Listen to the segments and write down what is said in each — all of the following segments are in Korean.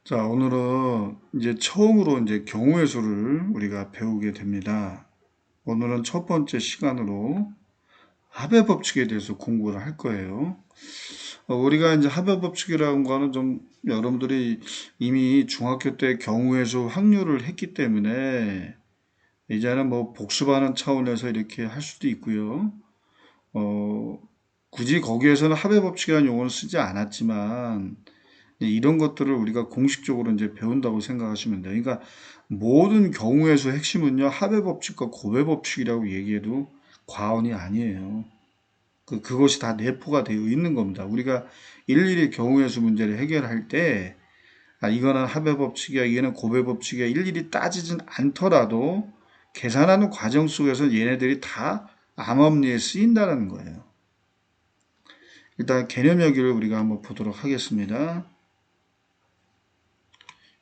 자, 오늘은 이제 처음으로 이제 경우의 수를 우리가 배우게 됩니다. 오늘은 첫 번째 시간으로 합의 법칙에 대해서 공부를 할 거예요. 우리가 이제 합의 법칙이라는 거는 좀 여러분들이 이미 중학교 때 경우의 수 확률을 했기 때문에 이제는 뭐 복습하는 차원에서 이렇게 할 수도 있고요. 어, 굳이 거기에서는 합의 법칙이라는 용어는 쓰지 않았지만 이런 것들을 우리가 공식적으로 이제 배운다고 생각하시면 돼요. 그러니까 모든 경우의 수 핵심은요, 합의 법칙과 곱의 법칙이라고 얘기해도 과언이 아니에요. 그것이 다 내포가 되어 있는 겁니다. 우리가 일일이 경우의 수 문제를 해결할 때, 이거는 합의 법칙이야, 이거는 곱의 법칙이야, 일일이 따지진 않더라도 계산하는 과정 속에서 얘네들이 다 암암리에 쓰인다는 거예요. 일단 개념 여기를 우리가 한번 보도록 하겠습니다.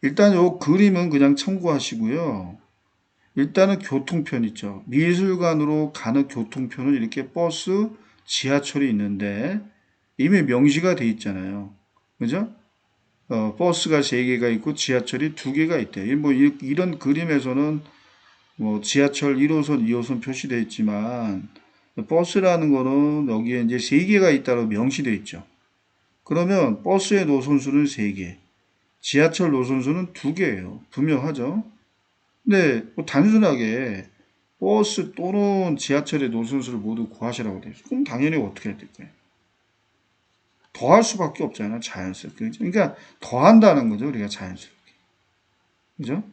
일단 요 그림은 그냥 참고하시고요. 일단은 교통편 있죠. 미술관으로 가는 교통편은 이렇게 버스, 지하철이 있는데 이미 명시가 돼 있잖아요. 그죠? 버스가 3개가 있고 지하철이 2개가 있대요. 뭐 이런 그림에서는 뭐 지하철 1호선, 2호선 표시되어 있지만 버스라는 거는 여기에 이제 3개가 있다고 명시되어 있죠. 그러면 버스의 노선수는 3개, 지하철 노선수는 2개예요. 분명하죠? 근데 뭐 단순하게 버스 또는 지하철의 노선수를 모두 구하시라고 되어 있어요. 그럼 당연히 어떻게 해야 될까요? 더할 수밖에 없잖아요. 자연스럽게. 그러니까 더한다는 거죠. 우리가 자연스럽게. 그죠?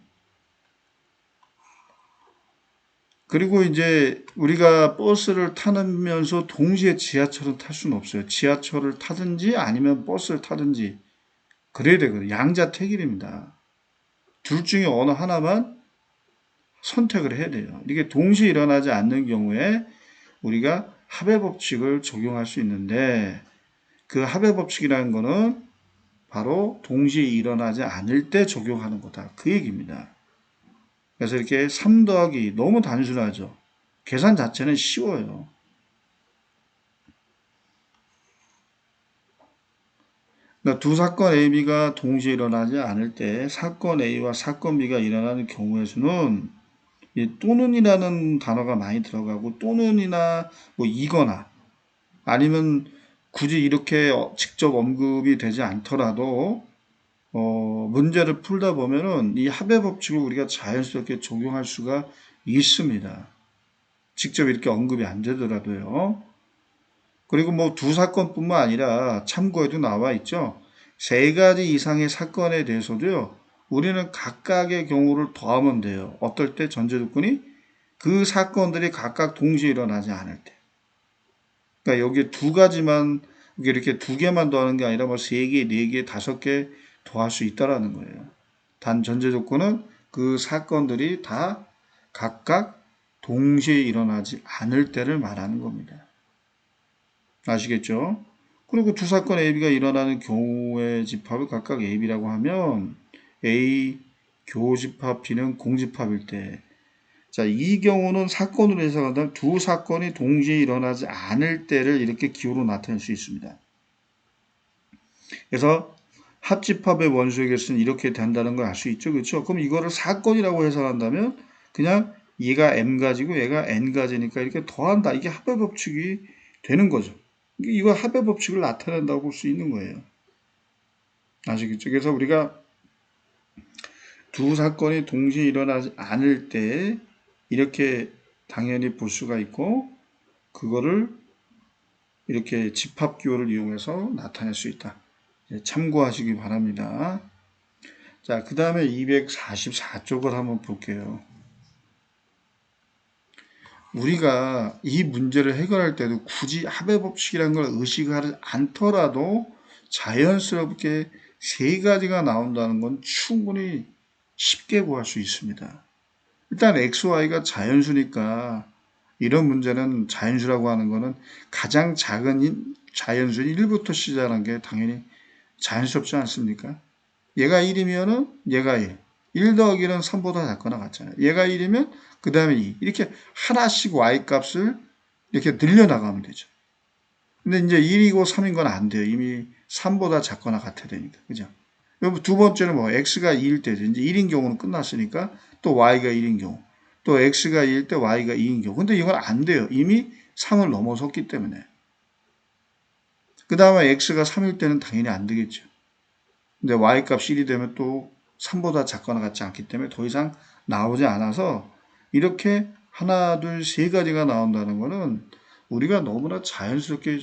그리고 이제 우리가 버스를 타면서 동시에 지하철을 탈 수는 없어요. 지하철을 타든지 아니면 버스를 타든지 그래야 되거든요. 양자택일입니다. 둘 중에 어느 하나만 선택을 해야 돼요. 이게 동시에 일어나지 않는 경우에 우리가 합의 법칙을 적용할 수 있는데 그 합의 법칙이라는 거는 바로 동시에 일어나지 않을 때 적용하는 거다. 그 얘기입니다. 그래서 이렇게 3 더하기 너무 단순하죠. 계산 자체는 쉬워요. 그러니까 두 사건 A, B가 동시에 일어나지 않을 때 사건 A와 사건 B가 일어나는 경우의 수는 이 또는이라는 단어가 많이 들어가고 또는이나 뭐 이거나 아니면 굳이 이렇게 직접 언급이 되지 않더라도 문제를 풀다 보면은 이 합의 법칙을 우리가 자연스럽게 적용할 수가 있습니다. 직접 이렇게 언급이 안 되더라도요. 그리고 뭐 두 사건뿐만 아니라 참고에도 나와 있죠. 3가지 이상의 사건에 대해서도요. 우리는 각각의 경우를 더하면 돼요. 어떨 때 전제 조건이 그 사건들이 각각 동시에 일어나지 않을 때. 그러니까 여기 2가지만 이렇게 2개만 더하는 게 아니라 뭐 3개, 4개, 5개 더할 수 있다라는 거예요. 단 전제 조건은 그 사건들이 다 각각 동시에 일어나지 않을 때를 말하는 겁니다. 아시겠죠? 그리고 두 사건 AB가 일어나는 경우의 집합을 각각 AB라고 하면 A 교집합 B는 공집합일 때, 자, 이 경우는 사건으로 해석한다면 두 사건이 동시에 일어나지 않을 때를 이렇게 기호로 나타낼 수 있습니다. 그래서 합집합의 원소의 개수는 이렇게 된다는 걸 알 수 있죠. 그렇죠? 그럼 이거를 사건이라고 해석한다면 그냥 얘가 m가지고 얘가 n가지니까 이렇게 더한다. 이게 합의 법칙이 되는 거죠. 이거 합의 법칙을 나타낸다고 볼 수 있는 거예요. 아시겠죠? 그래서 우리가 두 사건이 동시에 일어나지 않을 때 이렇게 당연히 볼 수가 있고 그거를 이렇게 집합기호를 이용해서 나타낼 수 있다. 참고하시기 바랍니다. 자, 그 다음에 244쪽을 한번 볼게요. 우리가 이 문제를 해결할 때도 굳이 합의 법칙이라는 걸 의식하지 않더라도 자연스럽게 3가지가 나온다는 건 충분히 쉽게 구할 수 있습니다. 일단 XY가 자연수니까 이런 문제는 자연수라고 하는 거는 가장 작은 자연수 1부터 시작하는 게 당연히 자연스럽지 않습니까? 얘가 1이면은 얘가 1. 1 더하기는 3보다 작거나 같잖아요. 얘가 1이면 그 다음에 2. 이렇게 하나씩 y 값을 이렇게 늘려나가면 되죠. 근데 이제 1이고 3인 건 안 돼요. 이미 3보다 작거나 같아야 되니까. 그죠? 여기 두 번째는 뭐 x가 2일 때죠. 이제 1인 경우는 끝났으니까 또 y가 1인 경우. 또 x가 2일 때 y가 2인 경우. 근데 이건 안 돼요. 이미 3을 넘어섰기 때문에. 그 다음에 x가 3일 때는 당연히 안 되겠죠. 근데 y값이 1이 되면 또 3보다 작거나 같지 않기 때문에 더 이상 나오지 않아서 이렇게 하나, 둘, 세 가지가 나온다는 거는 우리가 너무나 자연스럽게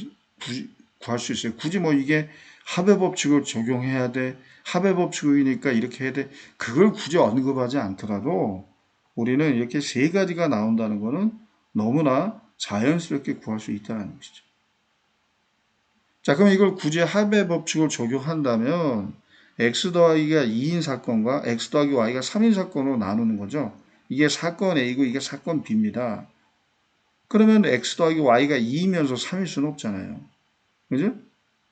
구할 수 있어요. 굳이 뭐 이게 합의 법칙을 적용해야 돼. 합의 법칙이니까 이렇게 해야 돼. 그걸 굳이 언급하지 않더라도 우리는 이렇게 세 가지가 나온다는 거는 너무나 자연스럽게 구할 수 있다는 것이죠. 자, 그럼 이걸 굳이 합의 법칙을 적용한다면 x 더하기가 2인 사건과 x 더하기 y가 3인 사건으로 나누는 거죠. 이게 사건 A고 이게 사건 B입니다. 그러면 x 더하기 y가 2이면서 3일 수는 없잖아요. 그죠?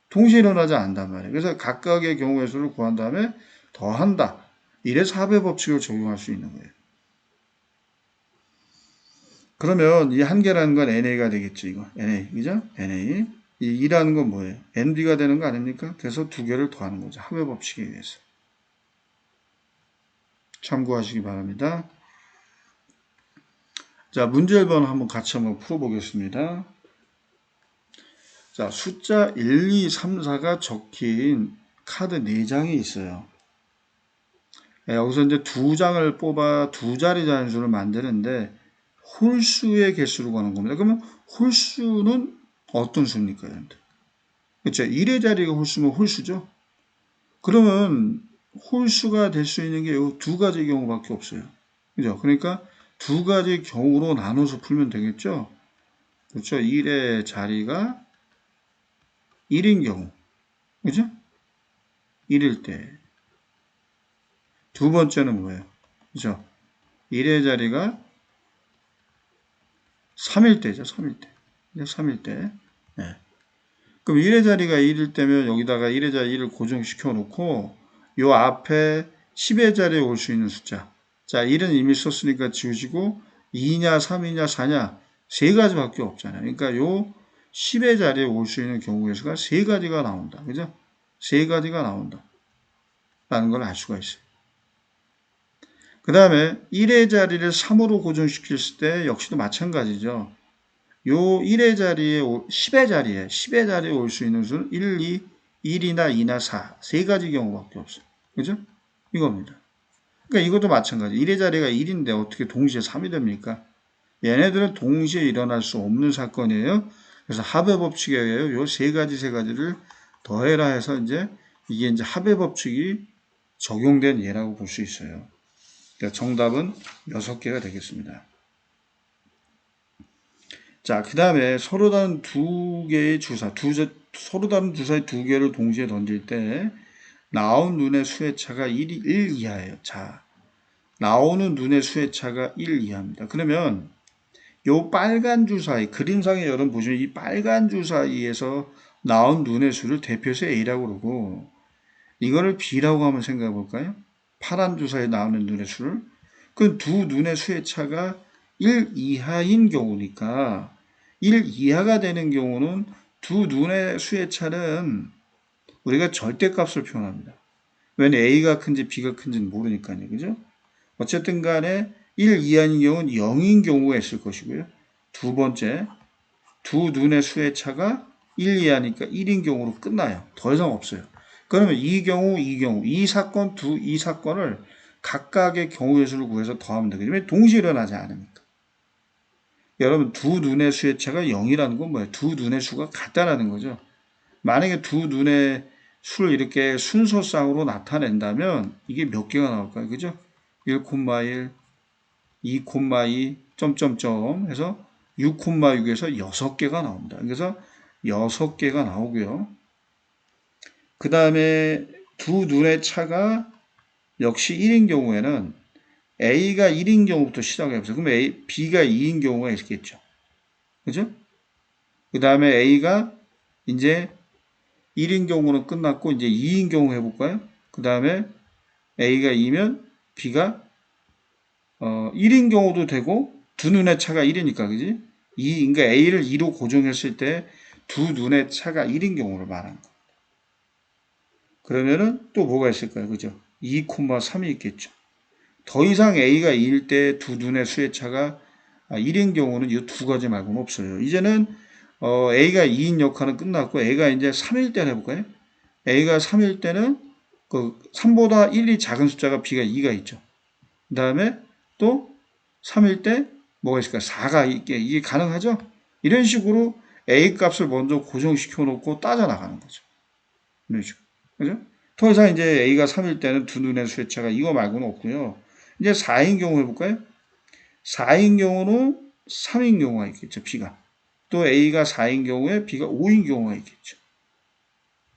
동시에 일어나지 않는단 말이에요. 그래서 각각의 경우의 수를 구한 다음에 더한다. 이래서 합의 법칙을 적용할 수 있는 거예요. 그러면 이 한 개라는 건 NA가 되겠죠, 이거. NA, 그죠? NA. 이 2라는 건 뭐예요? NB가 되는 거 아닙니까? 그래서 두 개를 더하는 거죠. 합의 법칙에 의해서. 참고하시기 바랍니다. 자, 문제 1번 한번 같이 한번 풀어보겠습니다. 자, 숫자 1, 2, 3, 4가 적힌 카드 4장이 있어요. 여기서 이제 2장을 뽑아 두 자리 잔수를 만드는데 홀수의 개수로 가는 겁니다. 그러면 홀수는 어떤 수입니까? 그렇죠. 1의 자리가 홀수면 홀수죠. 그러면 홀수가 될 수 있는 게 이 두 가지 경우밖에 없어요. 그죠? 그러니까 두 가지 경우로 나눠서 풀면 되겠죠. 그렇죠. 1의 자리가 1인 경우. 그죠? 1일 때. 두 번째는 뭐예요? 그죠? 1의 자리가 3일 때죠. 3일 때. 3일 때. 네. 그럼 1의 자리가 1일 때면 여기다가 1의 자리 1을 고정시켜 놓고 요 앞에 10의 자리에 올 수 있는 숫자. 자, 1은 이미 썼으니까 지우시고 2냐, 3이냐, 4냐 세 가지밖에 없잖아요. 그러니까 요 10의 자리에 올 수 있는 경우의 수가 세 가지가 나온다. 그죠? 세 가지가 나온다. 라는 걸 알 수가 있어요. 그 다음에 1의 자리를 3으로 고정시켰을 때 역시도 마찬가지죠. 요 1의 자리에, 10의 자리에 올 수 있는 수는 1, 2, 1이나 2나 4. 세 가지 경우밖에 없어요. 그죠? 이겁니다. 그러니까 이것도 마찬가지. 1의 자리가 1인데 어떻게 동시에 3이 됩니까? 얘네들은 동시에 일어날 수 없는 사건이에요. 그래서 합의 법칙에 의하여 요 세 가지를 더해라 해서 이게 이제 합의 법칙이 적용된 예라고 볼 수 있어요. 그러니까 정답은 6개가 되겠습니다. 자, 그 다음에 서로 다른 두 개의 주사, 서로 다른 주사의 두 개를 동시에 던질 때 나온 눈의 수의 차가 1 이하예요. 자, 나오는 눈의 수의 차가 1 이하입니다. 그러면 요 빨간 주사위, 그림상에 여러분 보시면 이 빨간 주사위에서 나온 눈의 수를 대표해서 A라고 그러고 이거를 B라고 한번 생각해 볼까요? 파란 주사위에 나오는 눈의 수를. 그 두 눈의 수의 차가 1 이하인 경우니까 1 이하가 되는 경우는 두 눈의 수의 차는 우리가 절대값을 표현합니다. 왜냐면 A가 큰지 B가 큰지는 모르니까요. 그죠? 어쨌든 간에 1 이하인 경우는 0인 경우가 있을 것이고요. 두 번째, 두 눈의 수의 차가 1 이하니까 1인 경우로 끝나요. 더 이상 없어요. 그러면 이 경우, 이 사건을 각각의 경우의 수를 구해서 더하면 되겠죠. 왜 동시에 일어나지 않으니까. 여러분, 두 눈의 수의 차가 0이라는 건 뭐예요? 두 눈의 수가 같다라는 거죠. 만약에 두 눈의 수를 이렇게 순서상으로 나타낸다면 이게 몇 개가 나올까요? 그죠? 1,1, 2,2, 점점점 해서 6,6에서 6개가 나옵니다. 그래서 6개가 나오고요. 그 다음에 두 눈의 차가 역시 1인 경우에는 A가 1인 경우부터 시작해보세요. 그럼 B가 2인 경우가 있겠죠. 그죠? 그 다음에 A가 이제 1인 경우는 끝났고 이제 2인 경우 해볼까요? 그 다음에 A가 2면 B가 1인 경우도 되고 두 눈의 차가 1이니까 그지? 그러니까 A를 2로 고정했을 때 두 눈의 차가 1인 경우를 말하는 거예요. 그러면은 또 뭐가 있을까요? 그죠? 2,3이 있겠죠. 더 이상 A가 2일 때 두 눈의 수의 차가 1인 경우는 이 두 가지 말고는 없어요. 이제는 A가 2인 역할은 끝났고 A가 이제 3일 때를 해볼까요? A가 3일 때는 그 3보다 1이 작은 숫자가 B가 2가 있죠. 그 다음에 또 3일 때 뭐가 있을까? 4가 있게 이게 가능하죠? 이런 식으로 A 값을 먼저 고정시켜 놓고 따져 나가는 거죠. 이런 식으로. 그죠? 더 이상 이제 A가 3일 때는 두 눈의 수의 차가 이거 말고는 없고요. 이제 4인 경우 해볼까요? 4인 경우는 3인 경우가 있겠죠, B가. 또 A가 4인 경우에 B가 5인 경우가 있겠죠.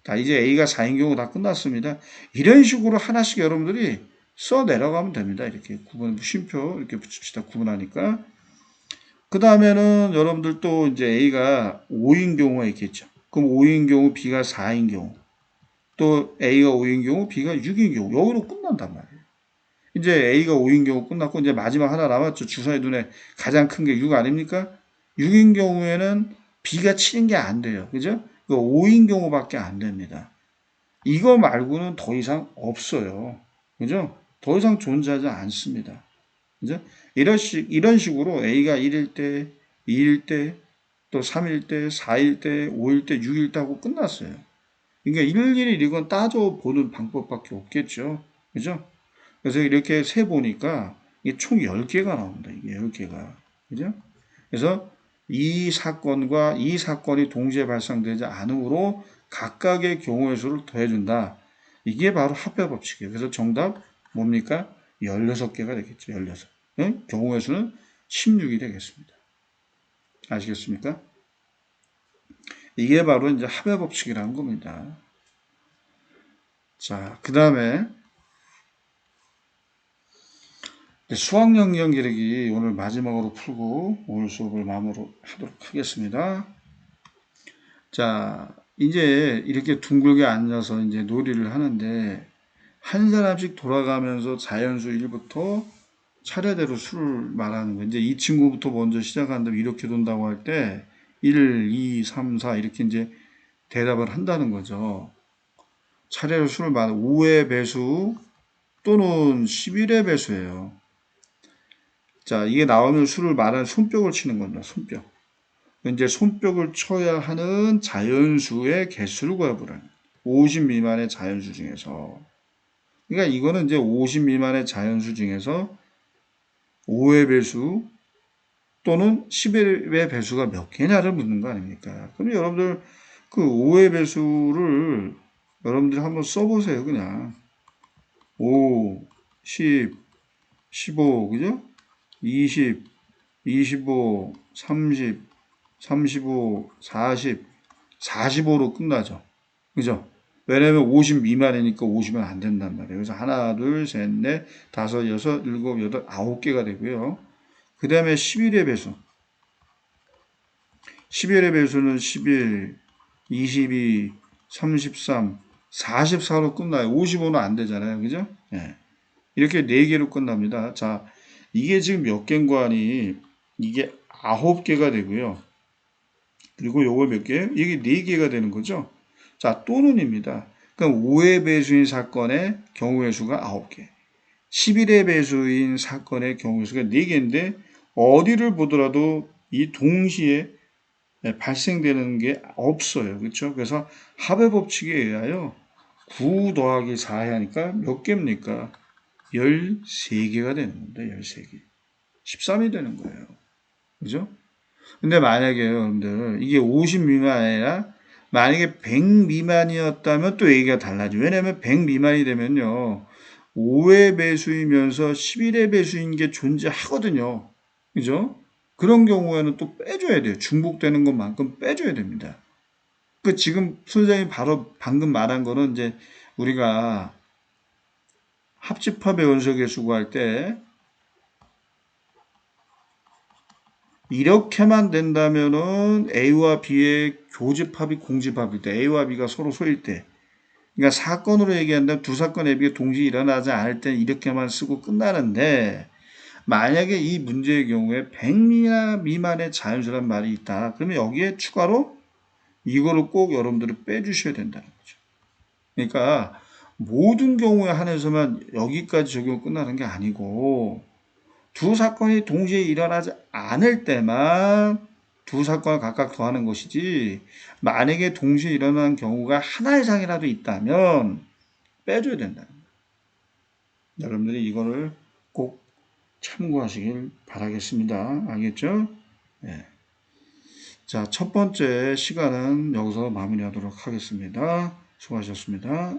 자, 이제 A가 4인 경우 다 끝났습니다. 이런 식으로 하나씩 여러분들이 써 내려가면 됩니다. 이렇게 구분, 쉼표 이렇게 붙입시다. 구분하니까. 그 다음에는 여러분들 또 이제 A가 5인 경우가 있겠죠. 그럼 5인 경우 B가 4인 경우. 또 A가 5인 경우 B가 6인 경우. 여기로 끝난단 말이에요. 이제 A가 5인 경우 끝났고 이제 마지막 하나 남았죠. 주사위 눈에 가장 큰 게 6 아닙니까? 6인 경우에는 B가 7인 게 안 돼요. 그죠? 5인 경우밖에 안 됩니다. 이거 말고는 더 이상 없어요. 그죠? 더 이상 존재하지 않습니다. 그죠? 이런 식으로 A가 1일 때, 2일 때, 또 3일 때, 4일 때, 5일 때, 6일 때 하고 끝났어요. 그러니까 일일이 이건 따져보는 방법밖에 없겠죠. 그죠? 그래서 이렇게 세 보니까 이게 총 10개가 나옵니다. 이게 10개가. 그죠? 그래서 이 사건과 이 사건이 동시에 발생되지 않으므로 각각의 경우의 수를 더해준다. 이게 바로 합의 법칙이에요. 그래서 정답 뭡니까? 16개가 되겠죠. 16. 응? 경우의 수는 16이 되겠습니다. 아시겠습니까? 이게 바로 이제 합의 법칙이라는 겁니다. 자, 그 다음에 수학영 연기력이 오늘 마지막으로 풀고 오늘 수업을 마무리하도록 하겠습니다. 자, 이제 이렇게 둥글게 앉아서 이제 놀이를 하는데 한 사람씩 돌아가면서 자연수 1부터 차례대로 수를 말하는 거예요. 이제 이 친구부터 먼저 시작한다면 이렇게 돈다고 할 때 1, 2, 3, 4 이렇게 이제 대답을 한다는 거죠. 차례로 수를 말하는 5의 배수 또는 11의 배수예요. 자, 이게 나오면 수를 말하는 손뼉을 치는 겁니다. 손뼉. 이제 손뼉을 쳐야 하는 자연수의 개수를 구해보라는 50 미만의 자연수 중에서. 그러니까 이거는 이제 50 미만의 자연수 중에서 5의 배수 또는 11의 배수가 몇 개냐를 묻는 거 아닙니까? 그럼 여러분들 그 5의 배수를 여러분들이 한번 써보세요. 그냥 5, 10, 15, 그죠? 20, 25, 30, 35, 40, 45로 끝나죠. 그죠? 왜냐면 50 미만이니까 50은 안 된단 말이에요. 그래서 하나, 둘, 셋, 넷, 다섯, 여섯, 일곱, 여덟, 9개가 되고요. 그 다음에 11의 배수. 11의 배수는 11, 22, 33, 44로 끝나요. 55는 안 되잖아요. 그죠? 예. 이렇게 4개로 끝납니다. 자, 이게 지금 몇 개인가 하니 이게 9개가 되고요. 그리고 요거 몇 개예요? 이게 4개가 되는 거죠. 자, 또는입니다. 그럼 5의 배수인 사건의 경우의 수가 9개. 11의 배수인 사건의 경우의 수가 4개인데 어디를 보더라도 이 동시에 발생되는 게 없어요. 그렇죠? 그래서 합의 법칙에 의하여 9 더하기 4 하니까 몇 개입니까? 13개가 되는 겁니다. 13개. 13이 되는 거예요. 그죠? 근데 만약에요, 여러분들, 이게 50 미만이 아니라 만약에 100 미만이었다면 또 얘기가 달라져. 왜냐면 100 미만이 되면요. 5의 배수이면서 11의 배수인 게 존재하거든요. 그죠? 그런 경우에는 또 빼줘야 돼요. 중복되는 것만큼 빼줘야 됩니다. 그 지금 선생님이 바로 방금 말한 거는 이제 우리가 합집합의 연속의 수구할 때 이렇게만 된다면은 A와 B의 교집합이 공집합일 때, A와 B가 서로 소일 때, 그러니까 사건으로 얘기한다면 두 사건 A, B가 동시에 일어나지 않을 때 이렇게만 쓰고 끝나는데, 만약에 이 문제의 경우에 100 미만의 자연수란 말이 있다. 그러면 여기에 추가로 이거를 꼭 여러분들이 빼주셔야 된다는 거죠. 그러니까 모든 경우에 한해서만 여기까지 적용 끝나는 게 아니고 두 사건이 동시에 일어나지 않을 때만 두 사건을 각각 더하는 것이지 만약에 동시에 일어나는 경우가 하나 이상이라도 있다면 빼줘야 된다. 여러분들이 이거를 꼭 참고하시길 바라겠습니다. 알겠죠? 네. 자, 첫 번째 시간은 여기서 마무리하도록 하겠습니다. 수고하셨습니다.